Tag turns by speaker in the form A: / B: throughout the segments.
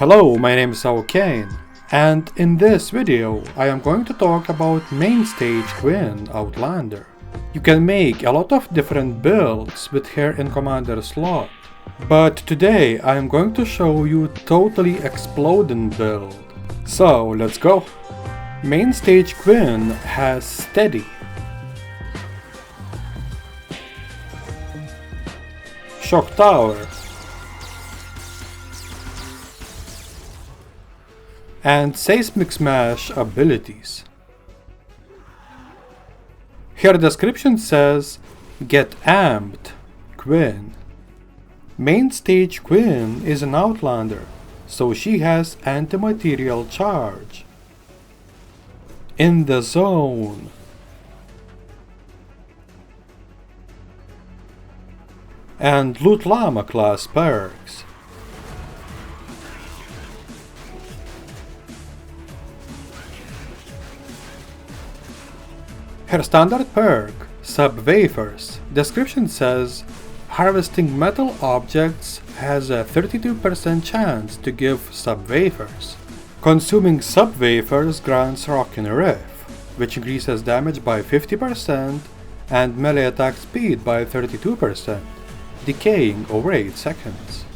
A: Hello, my name is Saocain, and in this video I am going to talk about main Stage Quinn Outlander. You can make a lot of different builds with her in commander slot, but today I am going to show you Totally Explodin build. So let's go! Main Stage Quinn has Steady, Shock Tower, and Seismic Smash abilities. Her description says, "Get amped, Quinn." Main Stage Quinn is an Outlander, so she has anti-material charge. In the zone. And Loot Llama class perks. Her standard perk, Sub Wafers, description says, harvesting metal objects has a 32% chance to give Sub Wafers. Consuming Sub Wafers grants Rockin' Riff, which increases damage by 50% and melee attack speed by 32%, decaying over 8 seconds.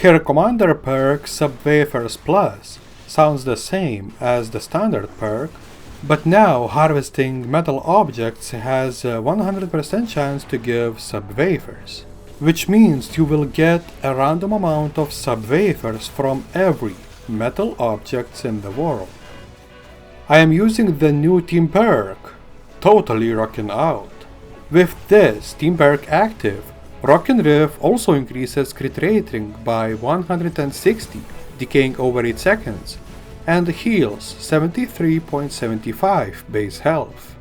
A: Her commander perk, Sub Wafers Plus, sounds the same as the standard perk, but now harvesting metal objects has a 100% chance to give Sub Wafers, which means you will get a random amount of Sub Wafers from every metal objects in the world. I am using the new team perk, Totally Rockin' Out. With this team perk active, Rockin' Riff also increases crit rating by 160, decaying over 8 seconds, and heals 73.75 base health.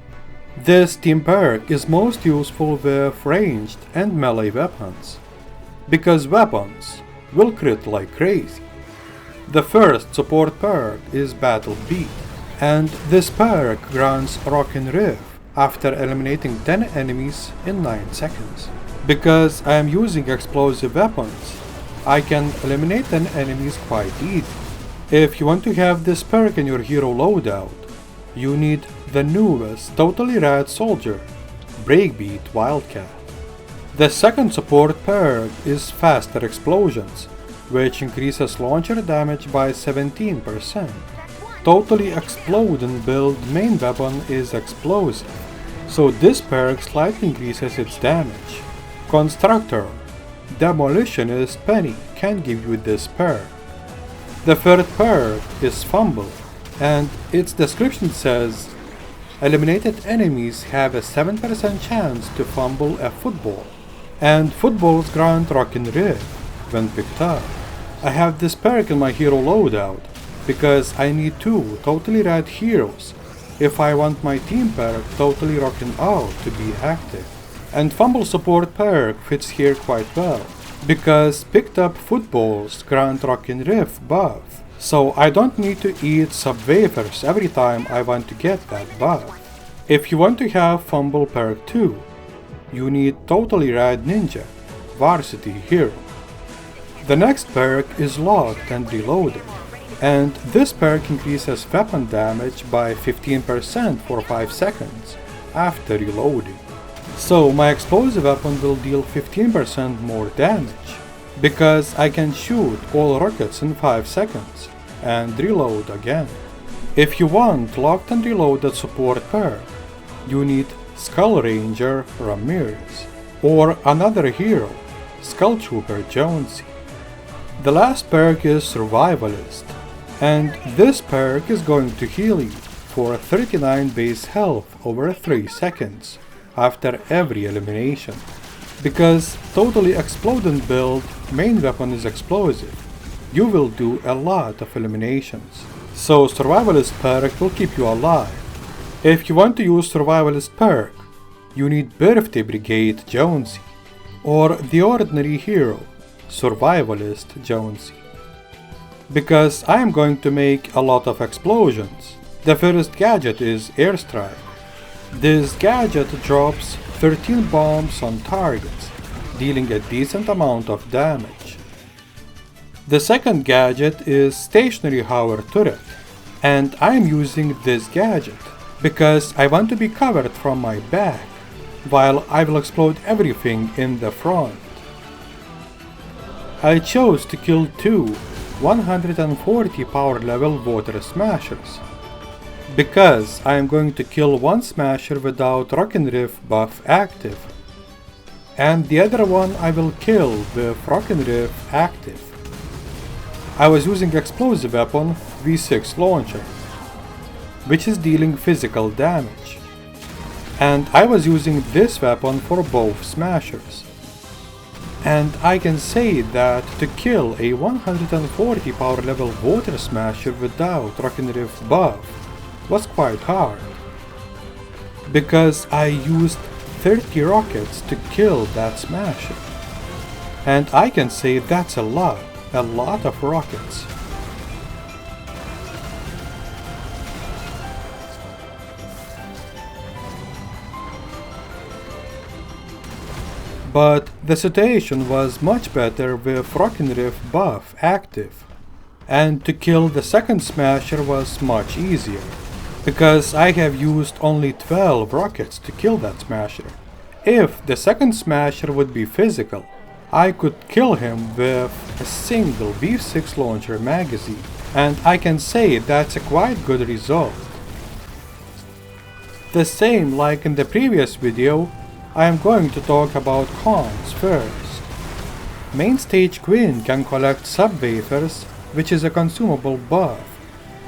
A: This team perk is most useful with ranged and melee weapons, because weapons will crit like crazy. The first support perk is Battle Beat, and this perk grants Rockin' Riff after eliminating 10 enemies in 9 seconds. Because I am using explosive weapons, I can eliminate 10 enemies quite easy. If you want to have this perk in your hero loadout, you need the newest Totally Rad Soldier, Breakbeat Wildcat. The second support perk is Faster Explosions, which increases launcher damage by 17%. Totally Explodin build main weapon is explosive, so this perk slightly increases its damage. Constructor, Demolitionist Penny can give you this perk. The third perk is Fumble, and its description says, eliminated enemies have a 7% chance to fumble a football, and footballs grant Rockin' Riff when picked up. I have this perk in my hero loadout, because I need 2 Totally Rad heroes if I want my team perk Totally Rockin' Out to be active. And Fumble support perk fits here quite well, because picked up footballs grant Rockin' Riff buff, so I don't need to eat Sub Wafers every time I want to get that buff. If you want to have Fumble perk too, you need Totally Rad Ninja, Varsity Hero. The next perk is Locked and Reloaded, and this perk increases weapon damage by 15% for 5 seconds after reloading. So my explosive weapon will deal 15% more damage, because I can shoot all rockets in 5 seconds and reload again. If you want Locked and Reloaded support perk, you need Skull Ranger Ramirez, or another hero, Skull Trooper Jonesy. The last perk is Survivalist, and this perk is going to heal you for 39 base health over 3 seconds after every elimination. Because Totally Explodin build main weapon is explosive, you will do a lot of eliminations, so Survivalist perk will keep you alive. If you want to use Survivalist perk, you need Birthday Brigade Jonesy, or the ordinary hero, Survivalist Jonesy. Because I am going to make a lot of explosions, the first gadget is Airstrike. This gadget drops 13 bombs on targets, dealing a decent amount of damage. The second gadget is Stationary Hover Turret, and I'm using this gadget because I want to be covered from my back, while I will explode everything in the front. I chose to kill two 140 power level water smashers, because I am going to kill one smasher without Rockin' Riff buff active, and the other one I will kill with Rockin' Riff active. I was using explosive weapon V6 launcher, which is dealing physical damage, and I was using this weapon for both smashers. And I can say that to kill a 140 power level water smasher without Rockin' Riff buff was quite hard, because I used 30 rockets to kill that smasher, and I can say that's a lot of rockets. But the situation was much better with Rockin' Riff buff active, and to kill the second smasher was much easier, because I have used only 12 rockets to kill that smasher. If the second smasher would be physical, I could kill him with a single V6 launcher magazine, and I can say that's a quite good result. The same like in the previous video, I am going to talk about cons first. Main Stage Quinn can collect sub-wafers, which is a consumable buff,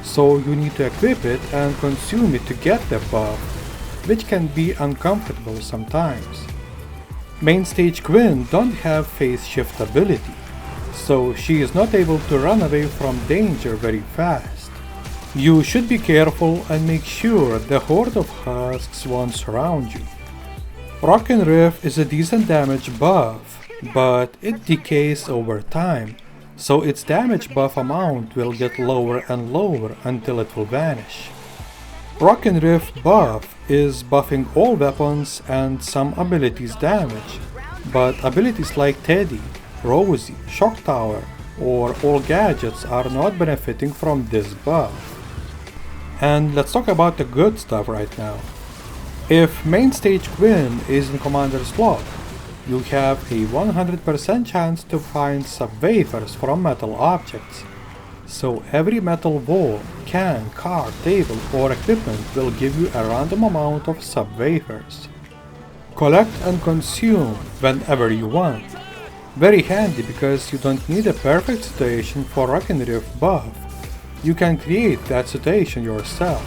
A: so you need to equip it and consume it to get the buff, which can be uncomfortable sometimes. Main Stage Quinn don't have phase shift ability, so she is not able to run away from danger very fast. You should be careful and make sure the horde of husks won't surround you. Rockin' Riff is a decent damage buff, but it decays over time, so its damage buff amount will get lower and lower until it will vanish. Rockin' Riff buff is buffing all weapons and some abilities damage, but abilities like Teddy, Rosie, Shock Tower, or all gadgets are not benefiting from this buff. And let's talk about the good stuff right now. If Main Stage Quinn is in Commander slot, you have a 100% chance to find sub-wafers from metal objects, so every metal wall, can, car, table or equipment will give you a random amount of sub-wafers. Collect and consume whenever you want. Very handy because you don't need a perfect situation for Rockin' Riff buff, you can create that situation yourself.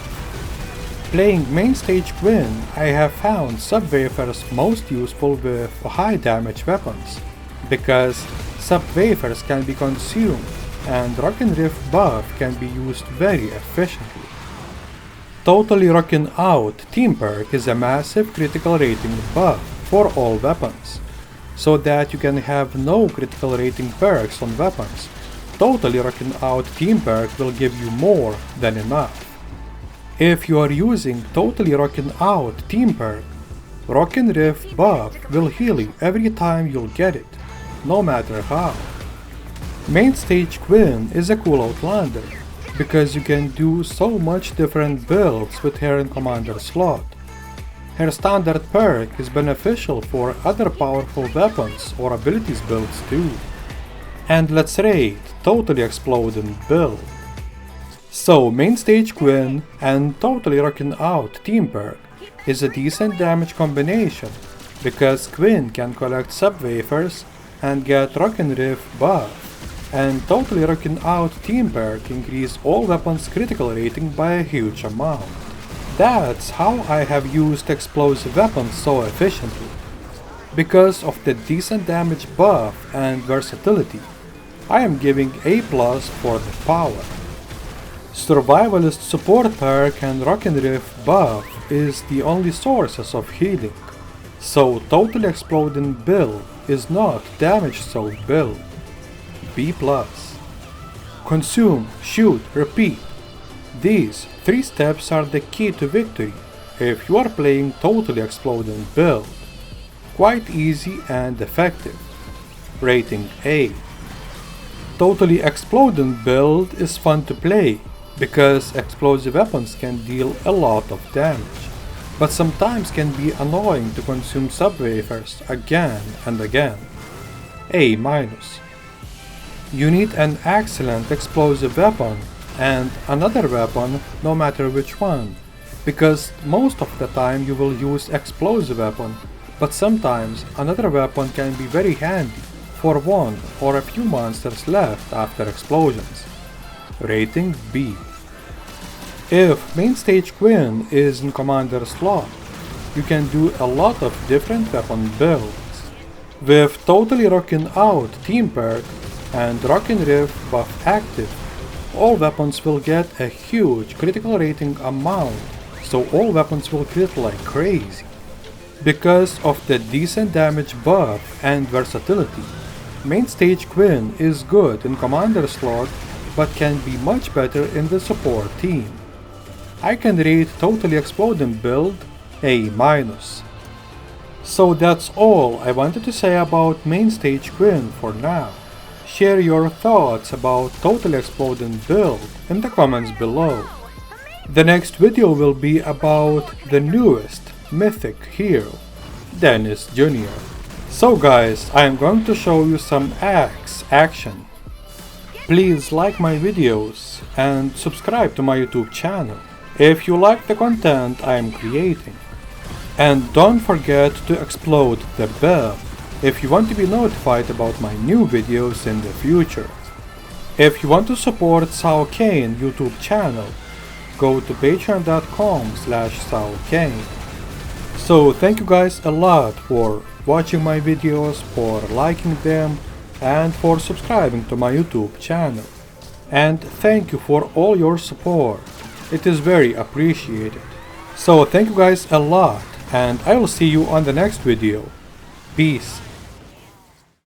A: Playing Main Stage Quinn, I have found sub-wafers most useful with high damage weapons, because sub-wafers can be consumed and Rockin' Riff buff can be used very efficiently. Totally Rockin' Out Team Perk is a massive critical rating buff for all weapons, so that you can have no critical rating perks on weapons. Totally Rockin' Out Team Perk will give you more than enough. If you are using Totally Rockin' Out Team Perk, Rockin' Riff buff will heal you every time you'll get it, no matter how. Main Stage Quinn is a cool Outlander, because you can do so much different builds with her in Commander slot. Her standard perk is beneficial for other powerful weapons or abilities builds too. And let's rate Totally Explodin build. So Main Stage Quinn and Totally Rockin' Out Team Perk is a decent damage combination, because Quinn can collect sub-wafers and get Rockin' Riff buff, and Totally Rockin' Out Team Perk increase all weapons critical rating by a huge amount. That's how I have used explosive weapons so efficiently. Because of the decent damage buff and versatility, I am giving A+ for the power. Survivalist support perk and Rockin' Riff buff is the only sources of healing, so Totally Explodin build is not damage soaked build. B+. Consume, shoot, repeat. These 3 steps are the key to victory if you are playing Totally Explodin build. Quite easy and effective. Rating A. Totally Explodin build is fun to play, because explosive weapons can deal a lot of damage, but sometimes can be annoying to consume sub-wafers again and again. A-. You need an excellent explosive weapon and another weapon, no matter which one, because most of the time you will use explosive weapon, but sometimes another weapon can be very handy for one or a few monsters left after explosions. Rating B. If main Stage Quinn is in commander slot, you can do a lot of different weapon builds. With Totally Rockin' Out team perk and Rockin' Riff buff active, all weapons will get a huge critical rating amount, so all weapons will crit like crazy. Because of the decent damage buff and versatility, main Stage Quinn is good in commander slot, but can be much better in the support team. I can rate Totally Explodin build A-. So that's all I wanted to say about main Stage Quinn for now. Share your thoughts about Totally Explodin build in the comments below. The next video will be about the newest Mythic hero, Dennis Jr. So guys, I am going to show you some axe action. Please like my videos and subscribe to my YouTube channel if you like the content I am creating. And don't forget to explode the bell if you want to be notified about my new videos in the future. If you want to support Saocain YouTube channel, go to patreon.com/Saocain. So thank you guys a lot for watching my videos, for liking them, and for subscribing to my YouTube channel. And thank you for all your support. It is very appreciated. So thank you guys a lot, and I will see you on the next video. Peace.